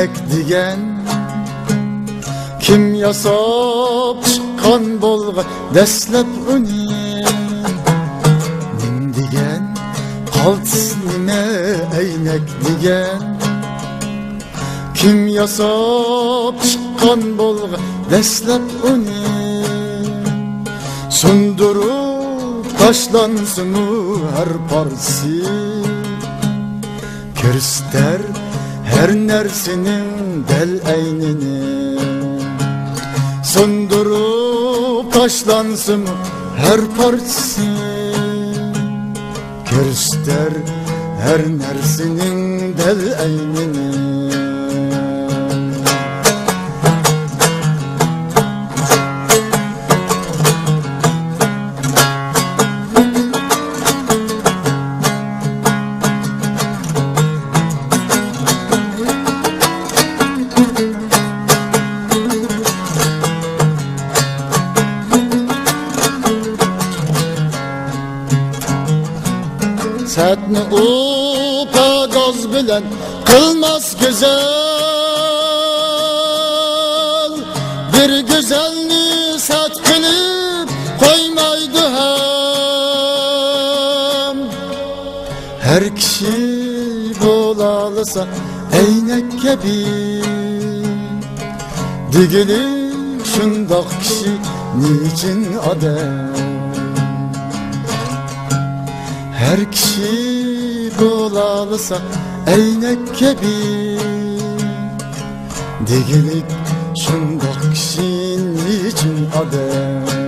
eynek digen kim yasap chiqqan bo'lg'an dastlab uni nim degan qaltis nima eynek digen kim yasap chiqqan bo'lg'an dastlab uni sundurup tashlansın her parçası Kırster her nersinin del aynını sundurup taşlansın her parçası Kırster her nersinin del aynını Satni upa gaz bilen kılmaz güzel Bir güzelni sat kılıp koymaydı hem Her kişi bolalısa eynek gibi Digili şundak kişi niçin adem Her kişi bolalısa eynek gibi Digilik şundak kişinin için adem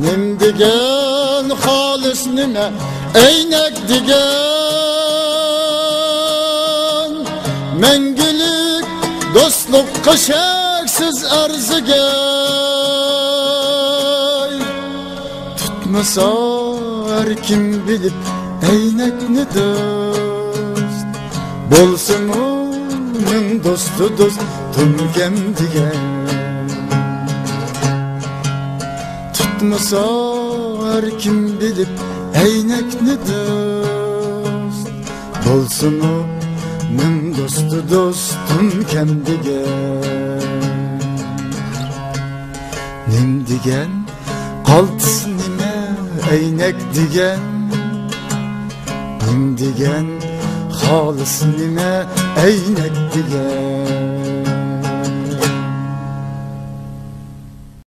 Nim digen halis nime eynek digen Mengilik dostluk kaşaksız arzıge Tutmasa her kim bilip eynek ne dost Bolsun onun dostu dost tümkem digen Tutmasa her kim bilip eynek ne dost Bolsun onun dostu dostum kendige Nim digen qaltis nime eynek digen Nim digen halis nime eynek digen